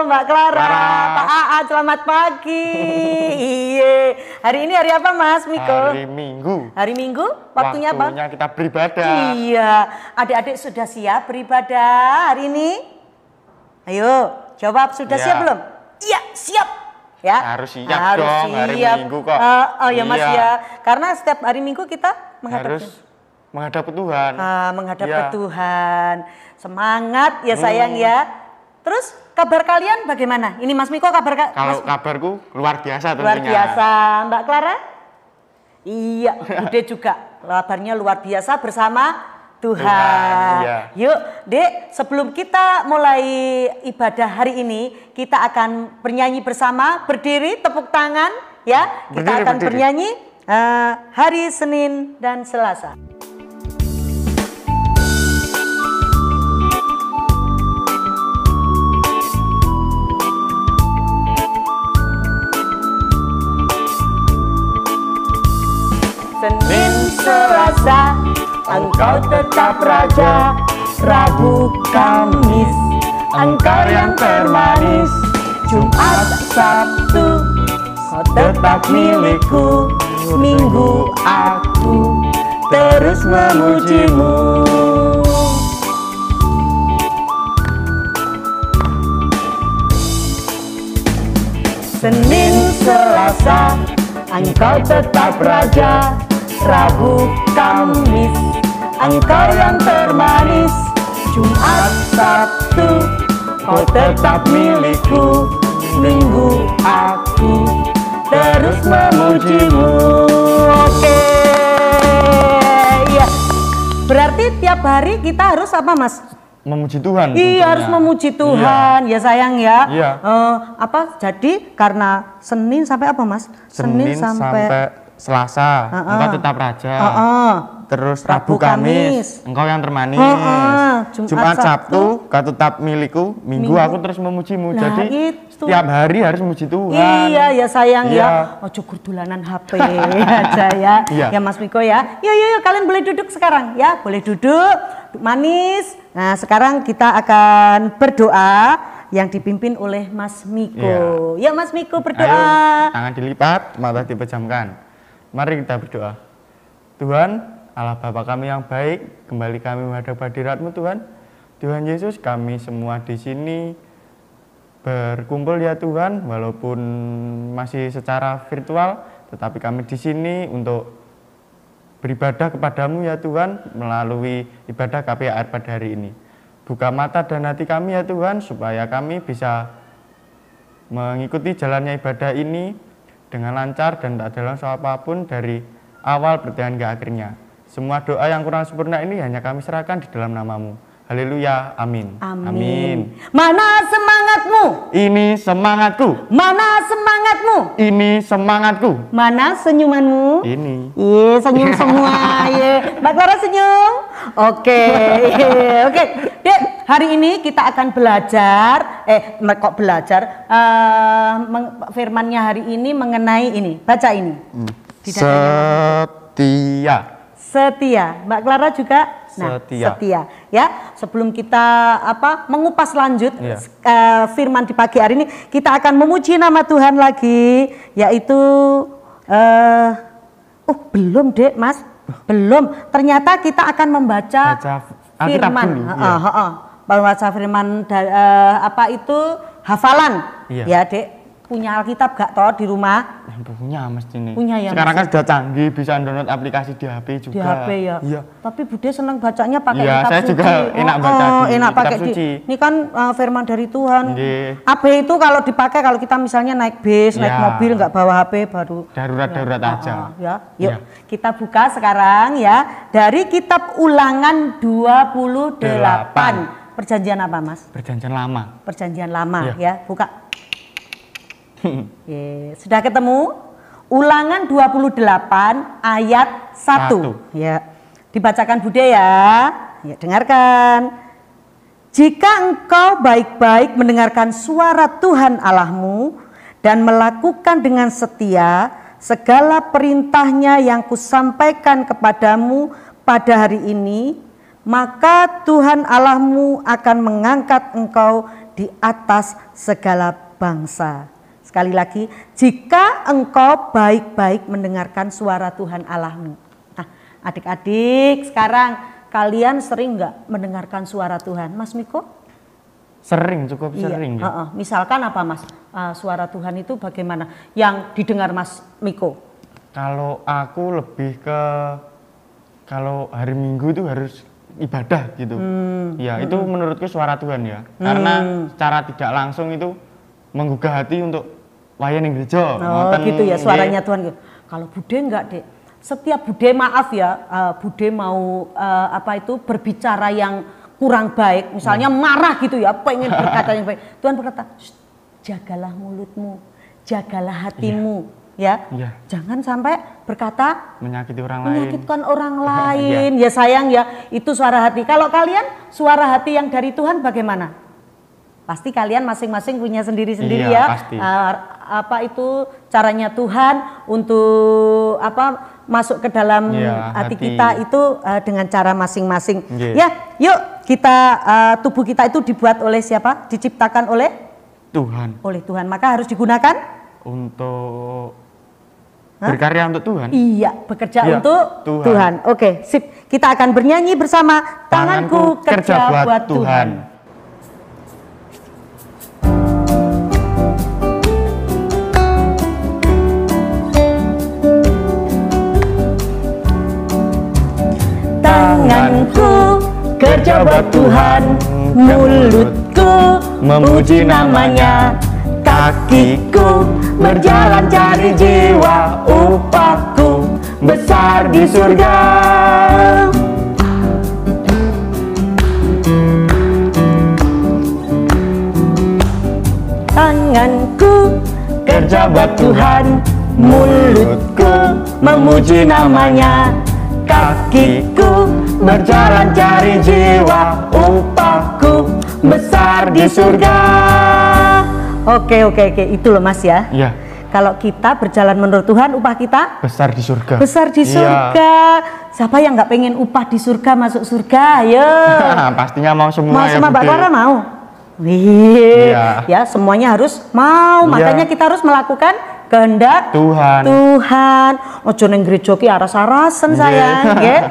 Mbak Clara, Pak Aat, selamat pagi. Iya. Hari ini hari apa Mas Miko? Hari Minggu. Hari Minggu? Waktunya apa? Waktunya kita beribadah. Iya. Adik-adik sudah siap beribadah hari ini? Ayo, jawab sudah siap belum? Iya, siap. Ya. Harus siap dong, hari Minggu kok. Oh ya Mas ya. Karena setiap hari Minggu kita harus menghadap Tuhan. Menghadap ke Tuhan. Semangat ya sayang ya. Terus kabar kalian bagaimana? Ini Mas Miko Kalau kabarku luar biasa tentunya. Luar biasa. Mbak Clara? Iya, Bude juga. Kabarnya luar biasa bersama Tuhan. Iya. Yuk, Dek, sebelum kita mulai ibadah hari ini, kita akan bernyanyi bersama, berdiri, tepuk tangan ya. Kita akan bernyanyi hari Senin dan Selasa. Senin, Selasa, Engkau tetap Raja. Rabu, Kamis, Engkau yang termanis. Jumat, Sabtu, Kau tetap milikku. Minggu, aku terus memujimu. Senin, Selasa, Engkau tetap Raja. Rabu, Kamis, Engkau yang termanis. Jumat, Sabtu, Kau tetap milikku. Minggu, aku terus memujimu. Oke, iya. Berarti tiap hari kita harus apa Mas? Memuji Tuhan. Iya, harus memuji Tuhan. Ya sayang ya. Iya. Jadi karena Senin sampai apa Mas? Senin sampai Selasa, Engkau tetap Raja. Terus Rabu, Kamis, Engkau yang termanis. Jumat, Sabtu, Kau tetap milikku. Minggu aku terus memujimu. Nah, jadi itu. Tiap hari harus memuji Tuhan. Iya ya sayang ya. Ojo dolanan HP aja ya. Ya Mas Miko ya. Yuk kalian boleh duduk sekarang ya. Boleh duduk manis. Nah sekarang kita akan berdoa yang dipimpin oleh Mas Miko. Ya Mas Miko berdoa. Ayo, tangan dilipat, mata dipejamkan. Mari kita berdoa. Tuhan, Allah Bapa kami yang baik, kembali kami menghadap hadirat-Mu Tuhan. Tuhan Yesus, kami semua di sini berkumpul ya Tuhan, walaupun masih secara virtual, tetapi kami di sini untuk beribadah kepadamu ya Tuhan, melalui ibadah KPAR pada hari ini. Buka mata dan hati kami ya Tuhan, supaya kami bisa mengikuti jalannya ibadah ini dengan lancar dan tak ada langsung apapun dari awal pertengahan ke akhirnya. Semua doa yang kurang sempurna ini hanya kami serahkan di dalam nama-Mu. Haleluya, amin. Amin. Mana semangatmu? Ini semangatku. Mana semangatmu? Ini semangatku. Mana senyumanmu? Ini. Iya, senyum semua. Iya. Mbak Clara senyum. Oke. Dek, hari ini kita akan belajar. Firmannya hari ini mengenai ini. Baca ini. Setia. Mbak Clara juga. Nah, setia ya. Sebelum kita mengupas lanjut firman di pagi hari ini, kita akan memuji nama Tuhan lagi, yaitu belum Dek Mas, belum. Ternyata kita akan membaca firman. Membaca firman itu hafalan. Ya Dek, punya Alkitab gak toh di rumah? Punya mesti nih. Punya ya. Sekarang kan sudah canggih, bisa download aplikasi di HP juga. Di HP ya. Iya. Tapi Bude senang bacanya pakai kitab saya suci. juga enak baca di enak kitab pakai suci. Ini kan firman dari Tuhan. Nggih. HP itu kalau dipakai kalau kita misalnya naik bis, naik mobil nggak bawa HP baru darurat aja. Yuk, kita buka sekarang ya dari kitab Ulangan 28. Perjanjian apa, Mas? Perjanjian lama. Perjanjian lama ya. Buka. Sudah ketemu? Ulangan 28 ayat 1. Ya. Dibacakan Bude ya. Ya, dengarkan. Jika engkau baik-baik mendengarkan suara Tuhan Allahmu dan melakukan dengan setia segala perintahnya yang kusampaikan kepadamu pada hari ini, maka Tuhan Allahmu akan mengangkat engkau di atas segala bangsa. Sekali lagi, jika engkau baik-baik mendengarkan suara Tuhan Allahmu. Nah, adik-adik sekarang kalian sering nggak mendengarkan suara Tuhan, Mas Miko? Sering, cukup sering. Ya. Misalkan apa Mas? Suara Tuhan itu bagaimana? Yang didengar Mas Miko? Kalau aku lebih ke kalau hari Minggu itu harus ibadah gitu. Ya, itu menurutku suara Tuhan ya. Karena secara tidak langsung itu menggugah hati untuk wayang gereja. Oh gitu ya, suaranya Tuhan. Kalau Bude enggak, Dek. Setiap Bude, maaf ya, Bude mau berbicara yang kurang baik, misalnya marah gitu ya, pengen berkata yang baik. Tuhan berkata, jagalah mulutmu, jagalah hatimu, ya. Jangan sampai berkata menyakitkan orang lain. Ya sayang ya, itu suara hati. Kalau kalian suara hati yang dari Tuhan bagaimana? Pasti kalian masing-masing punya sendiri-sendiri ya. Pasti. Apa itu caranya Tuhan untuk masuk ke dalam hati kita itu dengan cara masing-masing. Ya, yuk kita tubuh kita itu dibuat oleh siapa? Diciptakan oleh Tuhan. Oleh Tuhan. Maka harus digunakan untuk berkarya untuk Tuhan. Iya, bekerja untuk Tuhan. Oke, sip. Kita akan bernyanyi bersama Tanganku Kerja Buat Tuhan. Tanganku kerja buat Tuhan, mulutku memuji namanya, kakiku berjalan cari jiwa, upahku besar di surga. Tanganku kerja buat Tuhan, mulutku memuji namanya, kakiku berjalan cari jiwa, upahku besar di surga. Oke, itu loh Mas ya. Iya. Kalau kita berjalan menurut Tuhan, upah kita besar di surga. Besar di surga. Siapa yang nggak pengen upah di surga, masuk surga? Ayo. Pastinya mau semua. Mau sama Mbak Clara mau. Wih, ya semuanya harus mau. Makanya kita harus melakukan kehendak Tuhan. Ojo neng gereja ki aras-arasen sayang, nggih.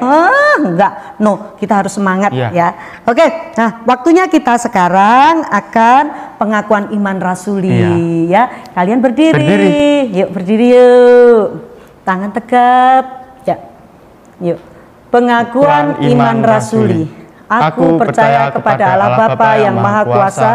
Enggak. No, kita harus semangat ya. Oke, nah waktunya kita sekarang akan pengakuan iman rasuli ya. Kalian berdiri. Yuk berdiri yuk. Tangan tegap. Ya. Yuk. Pengakuan iman rasuli. Aku percaya kepada Allah Bapa yang Maha Kuasa,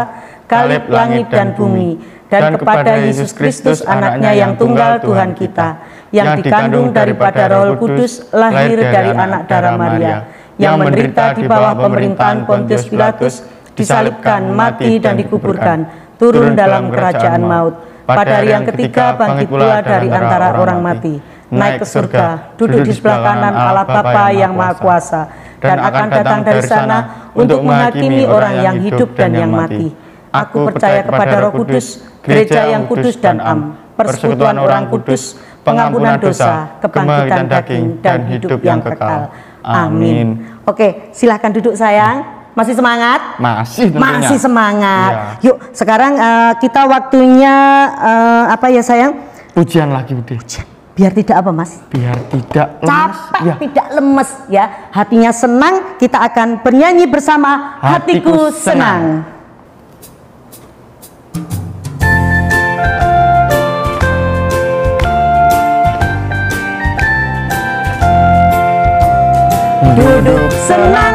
Kalib langit dan bumi, dan kepada Yesus Kristus anaknya yang tunggal Tuhan kita, yang dikandung daripada Roh Kudus, lahir dari anak darah Maria, yang menderita di bawah pemerintahan Pontius Pilatus, disalibkan, mati dan dikuburkan, turun dalam kerajaan maut, pada hari yang ketiga bangkit pula dari antara orang mati, naik ke surga, duduk di sebelah kanan Allah Bapa yang Maha Kuasa, dan akan datang dari sana untuk menghakimi orang yang hidup dan yang mati. Aku percaya kepada Roh Kudus, gereja yang kudus dan am, persekutuan orang kudus, pengampunan dosa, kebangkitan daging, dan hidup yang kekal. Amin. Oke, silahkan duduk sayang. Masih semangat? Masih tentunya. Masih semangat. Yuk, sekarang kita waktunya apa ya sayang? Pujian lagi, Bude. Biar tidak apa Mas? Biar tidak lemes. Capek, tidak lemes ya. Hatinya senang, kita akan bernyanyi bersama Hatiku Senang. Duduk senang,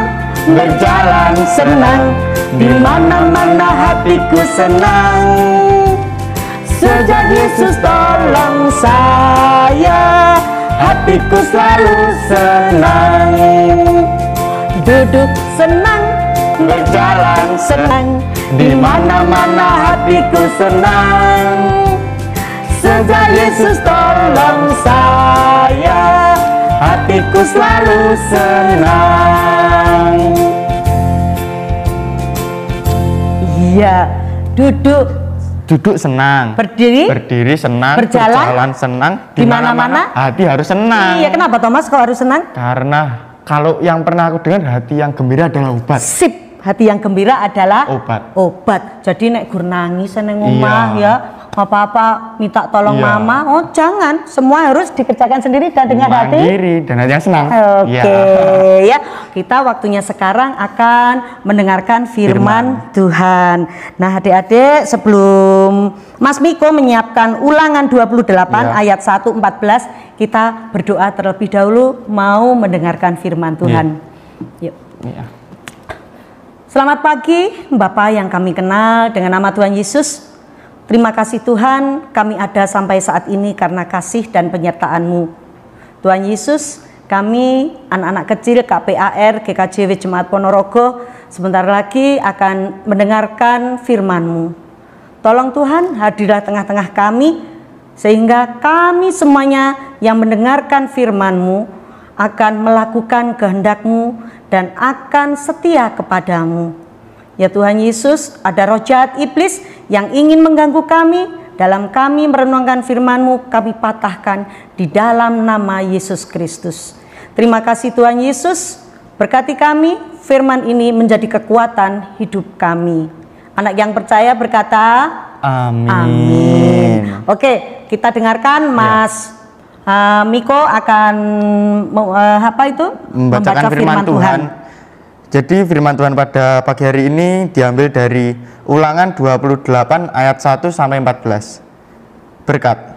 berjalan senang, di mana-mana hatiku senang. Sejak Yesus tolong saya, hatiku selalu senang. Duduk senang, berjalan senang, di mana-mana hatiku senang. Sejak Yesus tolong saya, hatiku selalu senang. Iya, duduk senang, berdiri senang, berjalan senang, di mana-mana hati harus senang. Iya, kenapa Thomas kok harus senang? Karena kalau yang pernah aku dengar, hati yang gembira adalah obat. Sip, hati yang gembira adalah obat. Jadi nek gur nangis nang omah ya, apa-apa minta tolong mama, oh jangan, semua harus dikerjakan sendiri dan dengan hati mandiri dan hati yang senang. Oke, ya. Kita waktunya sekarang akan mendengarkan firman Tuhan. Nah, adik-adik, sebelum Mas Miko menyiapkan Ulangan 28 ayat 1-14, kita berdoa terlebih dahulu mau mendengarkan firman Tuhan. Yuk. Selamat pagi Bapak yang kami kenal, dengan nama Tuhan Yesus. Terima kasih Tuhan, kami ada sampai saat ini karena kasih dan penyertaan-Mu. Tuhan Yesus, kami anak-anak kecil KPAR GKJW Jemaat Ponorogo sebentar lagi akan mendengarkan firman-Mu. Tolong Tuhan, hadirlah tengah-tengah kami sehingga kami semuanya yang mendengarkan firman-Mu akan melakukan kehendak-Mu dan akan setia kepadamu. Ya Tuhan Yesus, ada roh jahat iblis yang ingin mengganggu kami. Dalam kami merenungkan firman-Mu, kami patahkan di dalam nama Yesus Kristus. Terima kasih Tuhan Yesus, berkati kami, firman ini menjadi kekuatan hidup kami. Anak yang percaya berkata, amin. Amin. Oke, kita dengarkan Mas Miko akan membacakan firman Tuhan. Jadi firman Tuhan pada pagi hari ini diambil dari Ulangan 28 ayat 1-14. Berkat.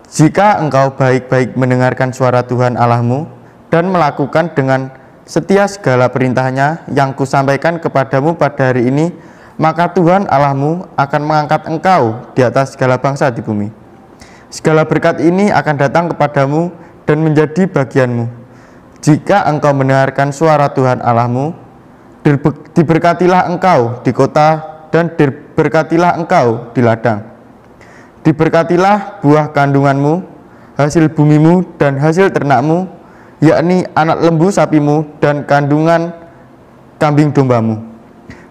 Jika engkau baik-baik mendengarkan suara Tuhan Allahmu dan melakukan dengan setia segala perintahnya yang kusampaikan kepadamu pada hari ini, maka Tuhan Allahmu akan mengangkat engkau di atas segala bangsa di bumi. Segala berkat ini akan datang kepadamu dan menjadi bagianmu. Jika engkau mendengarkan suara Tuhan Allahmu, diberkatilah engkau di kota dan diberkatilah engkau di ladang. Diberkatilah buah kandunganmu, hasil bumimu dan hasil ternakmu, yakni anak lembu sapimu dan kandungan kambing dombamu.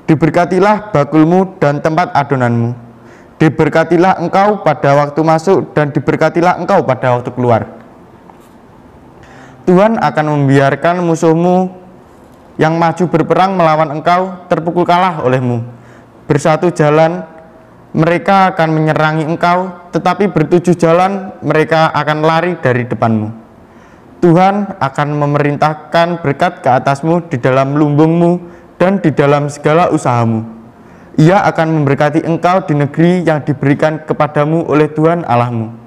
Diberkatilah bakulmu dan tempat adonanmu. Diberkatilah engkau pada waktu masuk dan diberkatilah engkau pada waktu keluar. Tuhan akan membiarkan musuhmu yang maju berperang melawan engkau terpukul kalah olehmu. Bersatu jalan mereka akan menyerangi engkau, tetapi bertujuh jalan mereka akan lari dari depanmu. Tuhan akan memerintahkan berkat ke atasmu di dalam lumbungmu dan di dalam segala usahamu. Ia akan memberkati engkau di negeri yang diberikan kepadamu oleh Tuhan Allahmu.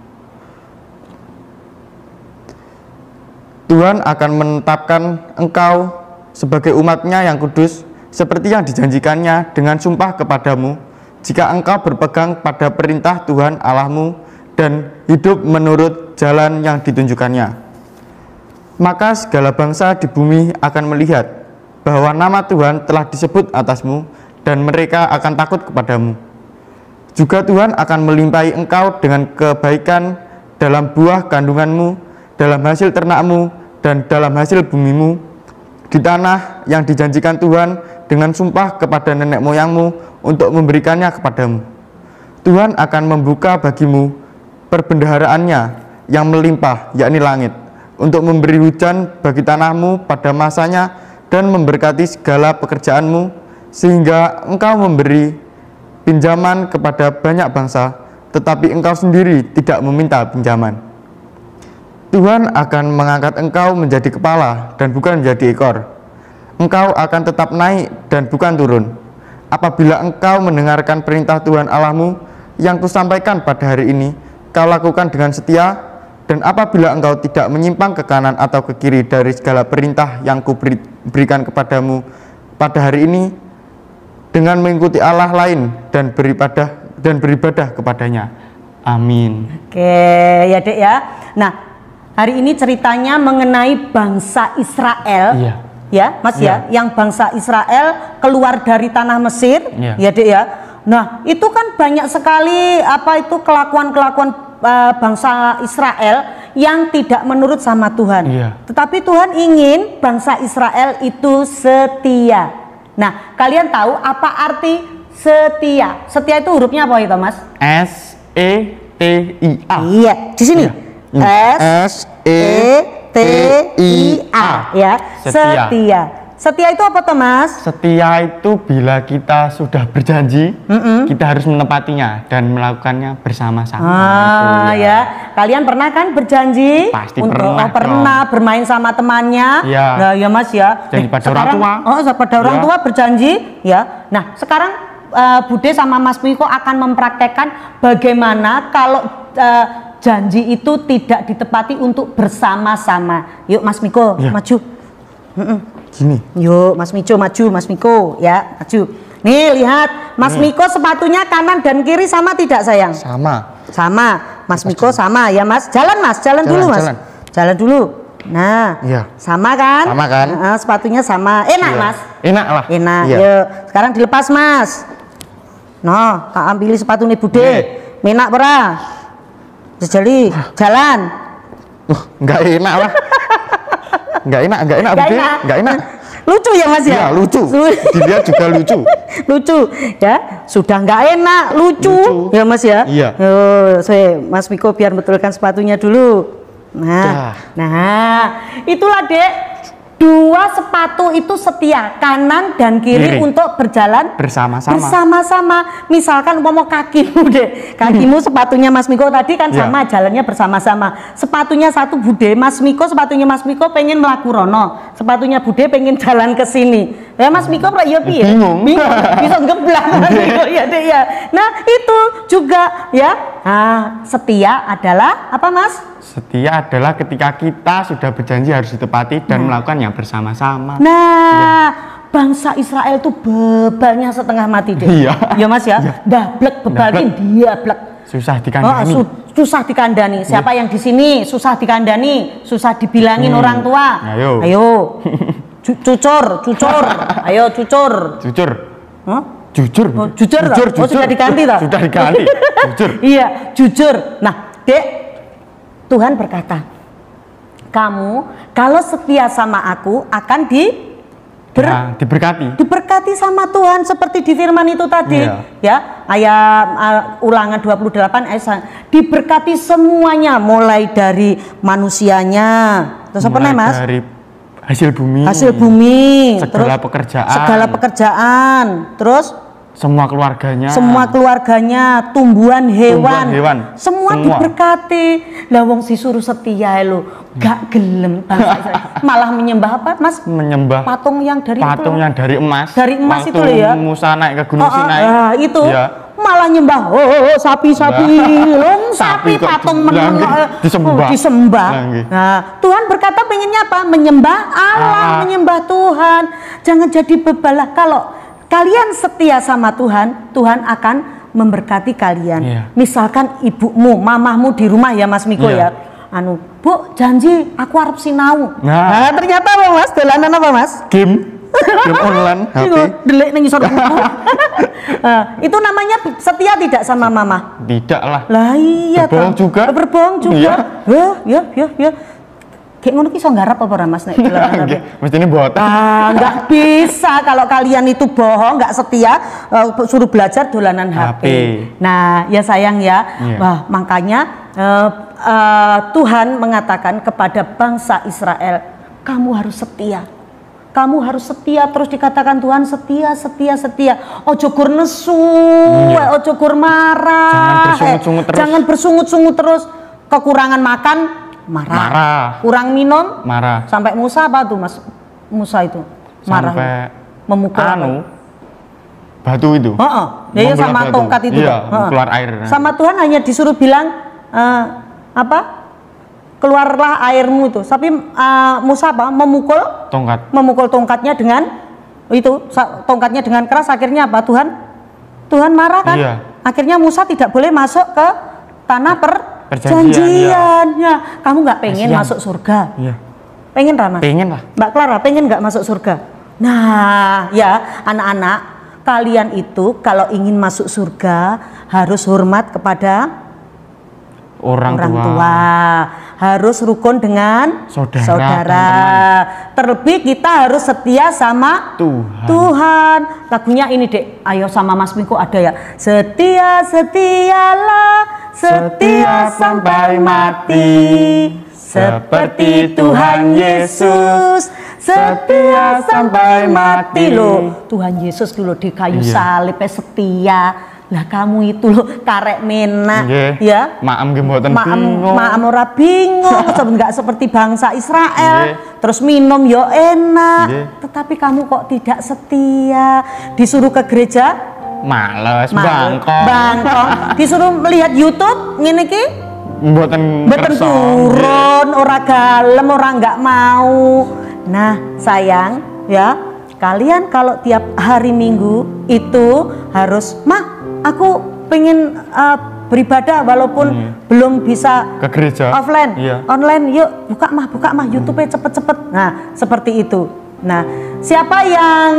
Tuhan akan menetapkan engkau sebagai umat-Nya yang kudus, seperti yang dijanjikannya dengan sumpah kepadamu, jika engkau berpegang pada perintah Tuhan Allahmu dan hidup menurut jalan yang ditunjukkannya. Maka segala bangsa di bumi akan melihat bahwa nama Tuhan telah disebut atasmu, dan mereka akan takut kepadamu. Juga Tuhan akan melimpahi engkau dengan kebaikan dalam buah kandunganmu, dalam hasil ternakmu, dan dalam hasil bumimu, di tanah yang dijanjikan Tuhan dengan sumpah kepada nenek moyangmu untuk memberikannya kepadamu. Tuhan akan membuka bagimu perbendaharaannya yang melimpah, yakni langit, untuk memberi hujan bagi tanahmu pada masanya dan memberkati segala pekerjaanmu, sehingga engkau memberi pinjaman kepada banyak bangsa, tetapi engkau sendiri tidak meminta pinjaman. Tuhan akan mengangkat engkau menjadi kepala dan bukan menjadi ekor. Engkau akan tetap naik dan bukan turun. Apabila engkau mendengarkan perintah Tuhan Allahmu yang kusampaikan pada hari ini, kau lakukan dengan setia, dan apabila engkau tidak menyimpang ke kanan atau ke kiri dari segala perintah yang kuberikan kepadamu pada hari ini, dengan mengikuti Allah lain dan beribadah kepadanya. Amin. Oke, ya Dek ya. Nah, hari ini ceritanya mengenai bangsa Israel. Iya. Ya, Mas ya, yang bangsa Israel keluar dari tanah Mesir, ya Dek ya. Nah, itu kan banyak sekali kelakuan-kelakuan bangsa Israel yang tidak menurut sama Tuhan. Tetapi Tuhan ingin bangsa Israel itu setia. Nah, kalian tahu apa arti setia? Setia itu hurufnya apa itu, Mas? S-E-T-I-A. Iya, di sini. S-E-T-I-A ya, setia. Setia itu apa toh Mas? Setia itu bila kita sudah berjanji, kita harus menepatinya dan melakukannya bersama-sama. Ya. Kalian pernah kan berjanji? Pasti untuk, pernah. Pernah bermain sama temannya. Ya. Nah, ya Mas ya. Janji pada orang tua. Pada orang tua berjanji, ya. Nah, sekarang Bude sama Mas Miko akan mempraktekkan bagaimana kalau janji itu tidak ditepati untuk bersama-sama. Yuk Mas Miko, maju. Gini. Yuk Mas Miko maju, Mas Miko ya, maju. Nih lihat, Mas Miko sepatunya kanan dan kiri sama tidak sayang? Sama. Sama, Mas Miko sama ya Mas. Jalan Mas, jalan dulu Mas. Jalan dulu. Nah, sama kan? Sama kan? Sepatunya sama. Enak Mas? Enak lah. Enak. Yuk, sekarang dilepas Mas. Nah, tak ambil sepatu nih Bude. Menak pera. Jadi jalan. Enggak enak lah. Enggak enak Bude. Enggak enak. Lucu ya Mas ya? Iya, lucu. Dilihat juga lucu. Lucu ya. Sudah enggak enak, lucu. Ya Mas ya? Iya. Mas Miko biar betulkan sepatunya dulu. Nah, itulah Dek. Dua sepatu itu setia, kanan dan kiri untuk berjalan bersama-sama. Misalkan mau kakimu deh, kakimu sepatunya Mas Miko tadi kan sama, jalannya bersama-sama. Sepatunya satu Bude, Mas Miko sepatunya Mas Miko pengen melaku rono, sepatunya Bude pengen jalan ke sini. Ya Mas Miko ya piye? Bingung. Bisa ngeblak Mas Miko ya deh ya. Nah itu juga ya. Nah, setia adalah apa Mas? Setia adalah ketika kita sudah berjanji harus ditepati dan melakukan yang bersama-sama. Nah, bangsa Israel tuh bebannya setengah mati deh. Iya Mas ya. Dablek bebalin dia blek. Susah dikandani. Susah dikandani. Siapa yang di sini susah dikandani, susah dibilangin orang tua. Ayo. Cucur. Ayo cucur. Jujur. Sudah diganti toh? Sudah diganti. Jujur. Iya, jujur. Nah, Dek, Tuhan berkata, kamu kalau setia sama aku akan diberkati sama Tuhan seperti di firman itu tadi ya, ayat Ulangan 28 ayat diberkati semuanya mulai dari manusianya, terus apa nih Mas? Dari hasil bumi, segala pekerjaan, terus semua keluarganya, tumbuhan hewan semua diberkati. Lah wong disuruh setia lo gak gelem bangsa Israel, malah menyembah apa Mas? Menyembah patung yang dari emas. Dari emas itu ya. Musa naik ke Gunung Sinai. Itu malah nyembah sapi patung disembah. Nah, Tuhan berkata pengennya apa? Menyembah Allah, menyembah Tuhan. Jangan jadi bebalah. Kalau kalian setia sama Tuhan, Tuhan akan memberkati kalian. Misalkan ibumu, mamahmu di rumah ya Mas Miko ya. Bu, janji aku harap sinau. Nah, ternyata apa Mas? Dolanan apa Mas? Game online, HP. Delik ning isor buku. Itu namanya setia tidak sama mama? Tidak lah. Lah iya. Berbohong juga. Ya. Kayak ngono ki iso nggarap apa ora Mas nek dolanan? Mesti ini botak. Enggak bisa kalau kalian itu bohong, enggak setia, suruh belajar dolanan HP. Nah, ya sayang ya. Wah, makanya Tuhan mengatakan kepada bangsa Israel, kamu harus setia. Kamu harus setia, terus dikatakan Tuhan setia. Ojo gur nesu, ojo gur marah. Jangan bersungut-sungut terus. Kekurangan makan, marah. Kurang minum, marah. Sampai Musa apa tuh Mas? Musa itu marah. Sampai memukul batu itu. Ya sama batu. Tongkat itu. Keluar air. Sama Tuhan hanya disuruh bilang keluarlah airmu itu. Tapi Musa memukul tongkatnya dengan tongkatnya dengan keras. Akhirnya apa? Tuhan marah kan? Akhirnya Musa tidak boleh masuk ke tanah perjanjian. Kamu nggak pengen masuk surga? Pengen Rama? Pengen lah. Mbak Clara pengen nggak masuk surga? Nah, ya anak-anak, kalian itu kalau ingin masuk surga harus hormat kepada orang tua, harus rukun dengan saudara. Terlebih kita harus setia sama Tuhan. Lagunya ini Dek, ayo sama Mas Miko ada ya. Setia sampai mati. seperti Tuhan Yesus, setia sampai mati. Loh, Tuhan Yesus dulu di kayu salib setia. Lah kamu itu loh karek menak ya. Maem nggih mboten bingung. Maem ora bingung, enggak seperti bangsa Israel. Terus minum yo enak. Tetapi kamu kok tidak setia. Disuruh ke gereja males bangkong. Disuruh melihat YouTube ngene iki mboten turun, ora galem, ora enggak mau. Nah, sayang ya, kalian kalau tiap hari Minggu itu harus, aku pengen beribadah walaupun belum bisa ke gereja offline, online, yuk buka mah YouTube-nya cepet-cepet. Nah, seperti itu. Nah, siapa yang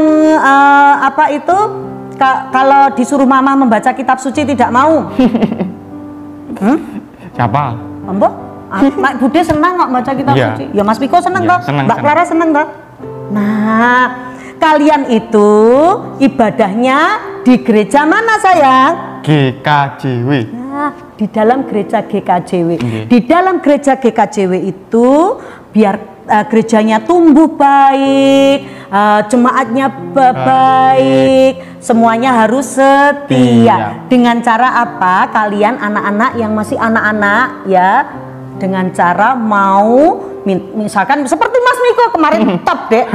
kalau disuruh mama membaca kitab suci tidak mau? Siapa? Mbak Bude senang nggak baca kitab suci? Ya Mas Miko senang toh? Mbak Clara senang toh? Nah, kalian itu ibadahnya di gereja mana sayang? GKJW. Nah, di dalam gereja GKJW. Di dalam gereja GKJW itu biar gerejanya tumbuh baik, jemaatnya baik, semuanya harus setia. Dengan cara apa? Kalian anak-anak yang masih anak-anak ya, dengan cara mau misalkan seperti Mas Miko kemarin top deh.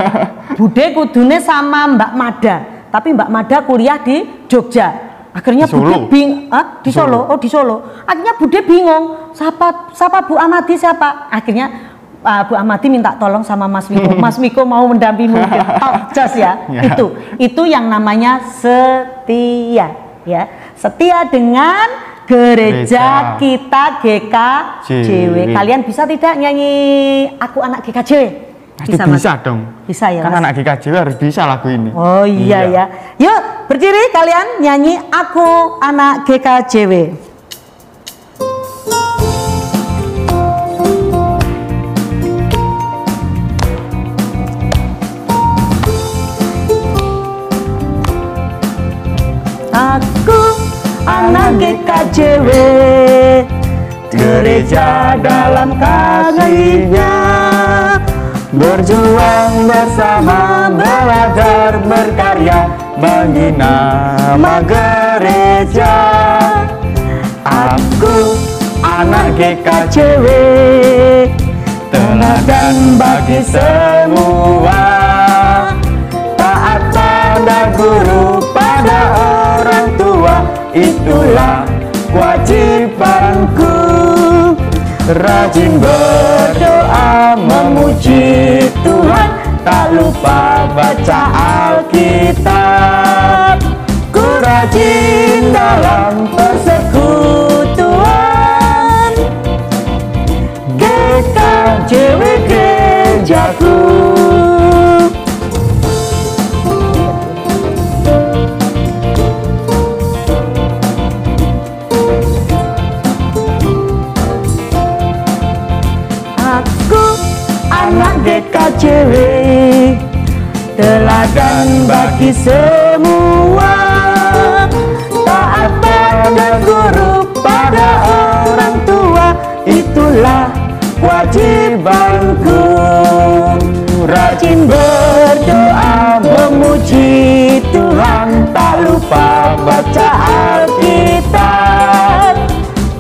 Bude kudune sama Mbak Mada, tapi Mbak Mada kuliah di Jogja. Akhirnya Bude bingung, di Solo. Oh di Solo. Akhirnya Bude bingung, siapa Bu Amati siapa? Akhirnya Bu Amati minta tolong sama Mas Miko. Mas Miko mau mendampingi top jos ya. Itu yang namanya setia ya. Setia dengan gereja kita GKJW. Kalian bisa tidak nyanyi Aku Anak GKJW? Bisa dong. Bisa ya. Kan Mas? anak GKJW harus bisa lagu ini. Oh iya ya. Yuk berdiri kalian nyanyi Aku Anak GKJW. Aku anak GKJW, gereja dalam kasih-Nya, berjuang bersama, belajar berkarya bagi nama gereja. Aku anak GKJW, teladan bagi semua, taat pada guru, pada orang tua, itulah kewajibanku. Rajin berdoa memuji Tuhan, tak lupa baca Alkitab. Ku rajin dalam persekutuan, GKJW gerejaku. Anak GKJW, teladan bagi semua, taat pada guru, pada orang tua, itulah kewajibanku. Rajin berdoa memuji Tuhan, tak lupa baca Alkitab.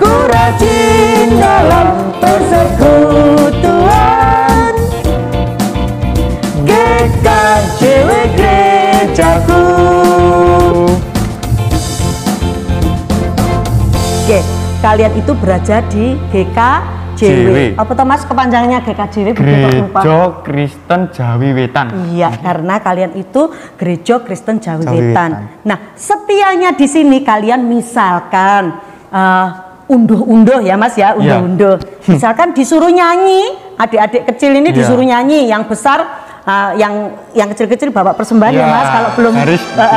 Ku rajin dalam persekutuan, GKJW gerejaku. Oke, kalian itu berada di GKJW. Apa tuh Mas kepanjangannya GKJW? Gereja Kristen Jawi Wetan. Iya, karena kalian itu Gereja Kristen Jawi Wetan. Nah, setianya di sini kalian misalkan unduh-unduh ya Mas ya, unduh-unduh. Misalkan disuruh nyanyi, adik-adik kecil ini disuruh nyanyi, yang besar yang kecil-kecil bawa persembahan ya Mas. Kalau belum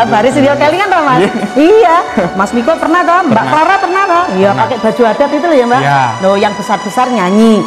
baris video Kelly kan Mas. Iya, Mas Miko pernah toh, Mbak Clara pernah toh. Iya, pakai baju adat itu loh ya Mbak. Loh, yang besar-besar nyanyi.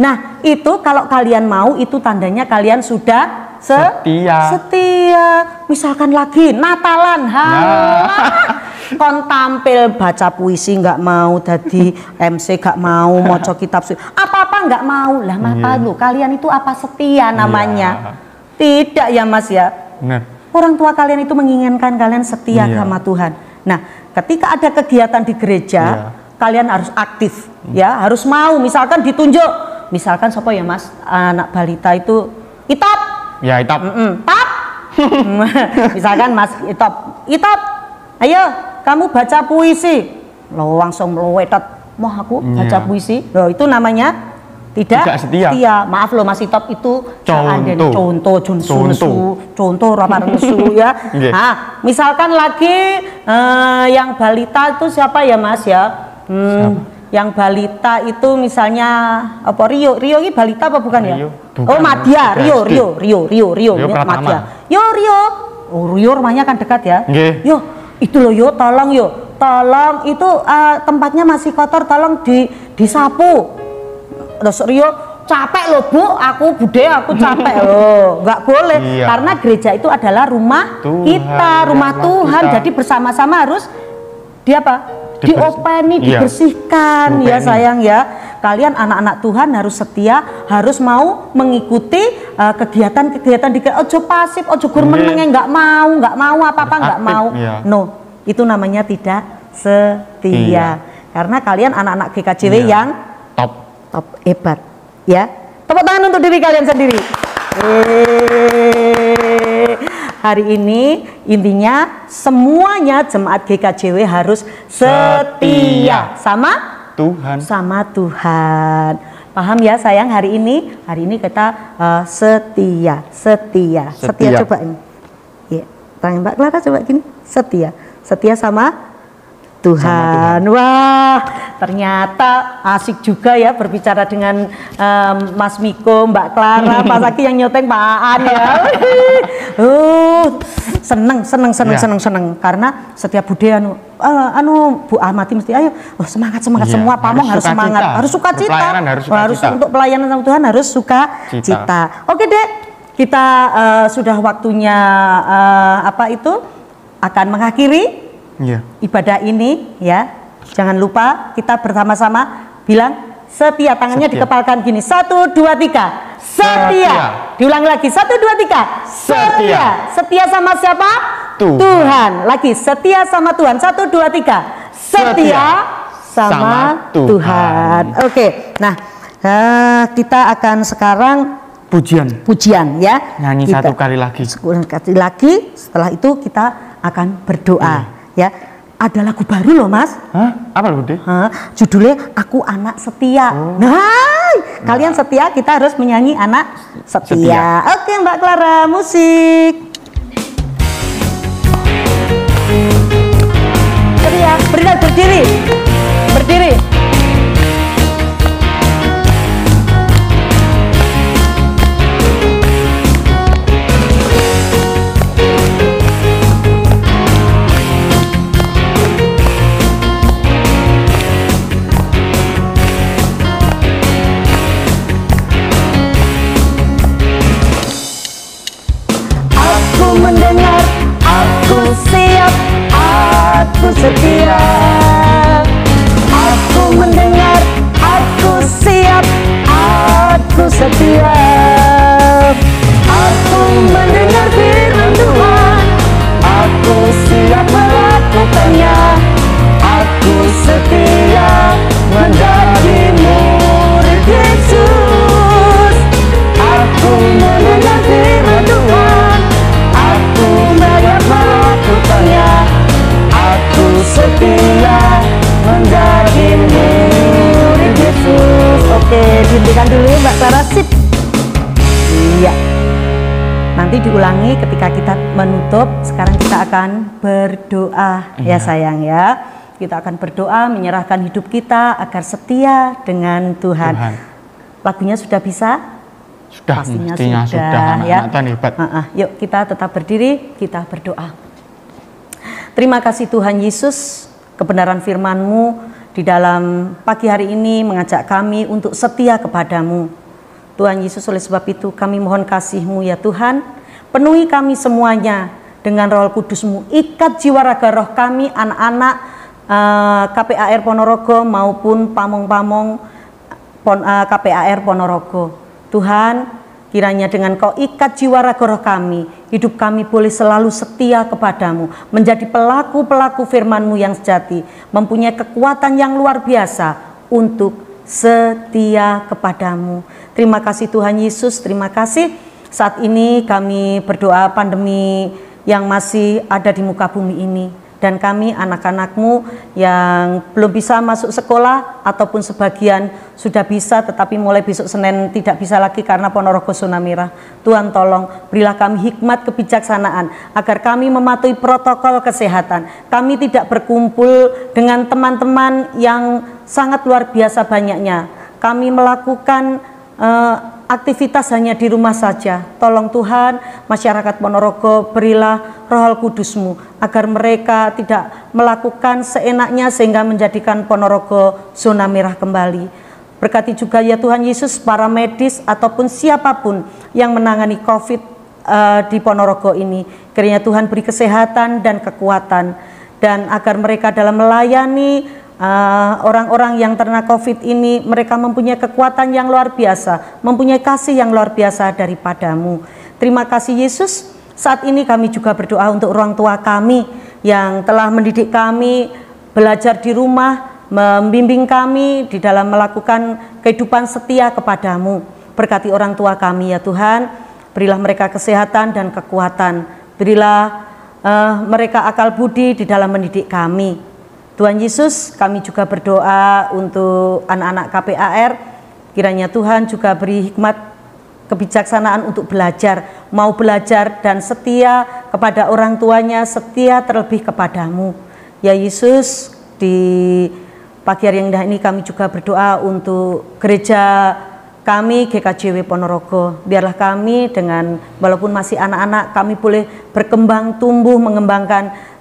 Nah, itu kalau kalian mau, itu tandanya kalian sudah setia. Misalkan lagi Natalan, kon tampil baca puisi nggak mau, jadi MC nggak mau, moco kitab suci, apa-apa nggak mau. Lah maka lu kalian itu apa setia namanya? Tidak ya Mas ya. Benar. Orang tua kalian itu menginginkan kalian setia sama Tuhan. Nah, ketika ada kegiatan di gereja, kalian harus aktif, ya, harus mau. Misalkan ditunjuk, misalkan siapa ya Mas, anak balita itu Itop. Ya, Itop. Tap. Misalkan Mas Itop, ayo kamu baca puisi. Lo langsung meluwetet, mau aku baca puisi. Loh, itu namanya tidak setia. Maaf loh Mas Itop, itu contoh ramar nesu ya. Nah, misalkan lagi yang balita itu siapa ya Mas ya? Yang balita itu misalnya apa, Rio ini balita apa bukan ya? Bukan, oh Madya, Rio Madya. Rio. Oh, Rio rumahnya kan dekat ya. Yo, itu loh yo, tolong itu tempatnya masih kotor, tolong disapu. Terus Rio, capek loh Bu, aku capek loh. Nggak boleh, karena gereja itu adalah rumah kita, rumah Tuhan. Jadi bersama-sama harus diopeni, dibersihkan ya sayang ya. Kalian anak-anak Tuhan harus setia, harus mau mengikuti kegiatan-kegiatan di ojo pasif, ojo gurmeneng, nggak mau apa-apa nggak mau. No, itu namanya tidak setia. Karena kalian anak-anak GKJW yang top hebat ya. Tepuk tangan untuk diri kalian sendiri. Hari ini intinya semuanya jemaat GKJW harus setia sama Tuhan. Paham ya sayang? Hari ini kita setia. Coba ini. Ya, tangan Mbak Clara coba gini. Setia sama Tuhan. Wah, ternyata asik juga ya berbicara dengan Mas Miko, Mbak Clara, Pak Saki yang nyoteng Pak Aan ya. Seneng karena setiap budaya Bu Amati mesti ayo semangat semua pamong harus semangat, harus sukacita. Harus untuk pelayanan sama Tuhan harus sukacita. Oke Dek, kita sudah waktunya akan mengakhiri ibadah ini ya. Jangan lupa kita bersama-sama bilang setia, tangannya dikepalkan gini, 1, 2, 3 setia. Diulang lagi, 1, 2, 3 setia sama siapa? Tuhan. Lagi, setia sama Tuhan, 1, 2, 3 setia sama Tuhan. Oke, nah kita akan sekarang pujian ya. Nyanyi satu kali lagi. Setelah itu kita akan berdoa. Ya, ada lagu baru loh Mas. Apa lagu deh? Judulnya Aku Anak Setia. Kalian setia, kita harus menyanyi anak setia. Oke Mbak Clara, musik. Setia, berdiri. Mendengar, aku siap, aku setia. Aku mendengar, aku siap, aku setia. Aku mendengar firman Tuhan, aku siap melakukannya. Aku setia menjadi murid Yesus. Aku mendengar firman Tuhan, aku banyak melakukannya. Aku setia menjadi murid Yesus. Oke, dihentikan dulu Mbak Clara, sip. Iya. Nanti diulangi ketika kita menutup. Sekarang kita akan berdoa ya sayang ya. Kita akan berdoa menyerahkan hidup kita agar setia dengan Tuhan. Lagunya sudah bisa? Pastinya sudah ya. Yuk kita tetap berdiri, kita berdoa. Terima kasih Tuhan Yesus, kebenaran firman-Mu di dalam pagi hari ini mengajak kami untuk setia kepadamu. Tuhan Yesus, oleh sebab itu kami mohon kasih-Mu ya Tuhan, penuhi kami semuanya dengan Roh Kudus-Mu, ikat jiwa raga roh kami, anak-anak KPAR Ponorogo maupun pamong-pamong KPAR Ponorogo. Tuhan, kiranya dengan Kau ikat jiwa raga roh kami, hidup kami boleh selalu setia kepadamu, menjadi pelaku-pelaku firman-Mu yang sejati, mempunyai kekuatan yang luar biasa untuk setia kepadamu. Terima kasih Tuhan Yesus, terima kasih. Saat ini kami berdoa pandemi yang masih ada di muka bumi ini, dan kami anak-anak-Mu yang belum bisa masuk sekolah ataupun sebagian sudah bisa tetapi mulai besok Senin tidak bisa lagi karena Ponorogo zona merah. Tuhan tolong berilah kami hikmat kebijaksanaan agar kami mematuhi protokol kesehatan. Kami tidak berkumpul dengan teman-teman yang sangat luar biasa banyaknya. Kami melakukan aktivitas hanya di rumah saja. Tolong Tuhan, masyarakat Ponorogo berilah Roh Kudus-Mu agar mereka tidak melakukan seenaknya sehingga menjadikan Ponorogo zona merah kembali. Berkati juga ya Tuhan Yesus para medis ataupun siapapun yang menangani COVID di Ponorogo ini. Kiranya Tuhan beri kesehatan dan kekuatan, dan agar mereka dalam melayani orang-orang yang terkena COVID ini, mereka mempunyai kekuatan yang luar biasa, mempunyai kasih yang luar biasa daripadamu. Terima kasih Yesus. Saat ini kami juga berdoa untuk orang tua kami yang telah mendidik kami, belajar di rumah, membimbing kami di dalam melakukan kehidupan setia kepadamu. Berkati orang tua kami ya Tuhan, berilah mereka kesehatan dan kekuatan, berilah mereka akal budi di dalam mendidik kami. Tuhan Yesus, kami juga berdoa untuk anak-anak KPAR, kiranya Tuhan juga beri hikmat kebijaksanaan untuk belajar, mau belajar dan setia kepada orang tuanya, setia terlebih kepadamu. Ya Yesus, di pagi hari yang indah ini kami juga berdoa untuk gereja kami GKJW Ponorogo. Biarlah kami dengan walaupun masih anak-anak, kami boleh berkembang, tumbuh, mengembangkan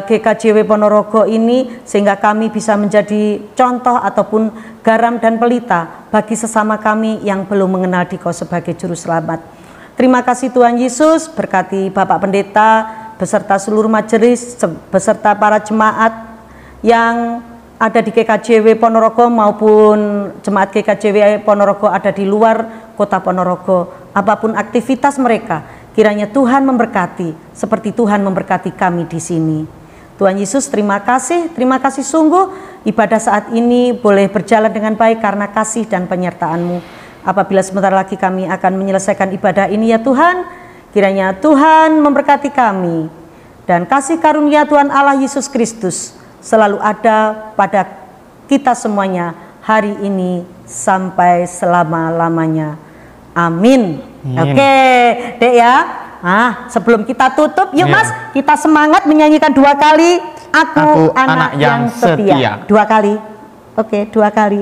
GKJW Ponorogo ini sehingga kami bisa menjadi contoh ataupun garam dan pelita bagi sesama kami yang belum mengenal Dikau sebagai Juru Selamat. Terima kasih Tuhan Yesus, berkati Bapak Pendeta beserta seluruh majelis beserta para jemaat yang ada di GKJW Ponorogo maupun jemaat GKJW Ponorogo ada di luar kota Ponorogo. Apapun aktivitas mereka, kiranya Tuhan memberkati seperti Tuhan memberkati kami di sini. Tuhan Yesus, terima kasih sungguh ibadah saat ini boleh berjalan dengan baik karena kasih dan penyertaan-Mu. Apabila sebentar lagi kami akan menyelesaikan ibadah ini ya Tuhan, kiranya Tuhan memberkati kami dan kasih karunia Tuhan Allah Yesus Kristus selalu ada pada kita semuanya hari ini sampai selama-lamanya. Amin. Oke, Dek ya. Sebelum kita tutup, yuk Mas, kita semangat menyanyikan 2 kali. Aku anak yang setia. 2 kali. Oke, 2 kali.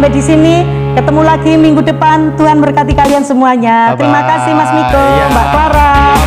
sampai di sini. Ketemu lagi minggu depan. Tuhan berkati kalian semuanya. Bye-bye. Terima kasih Mas Miko, Iya. Mbak Clara.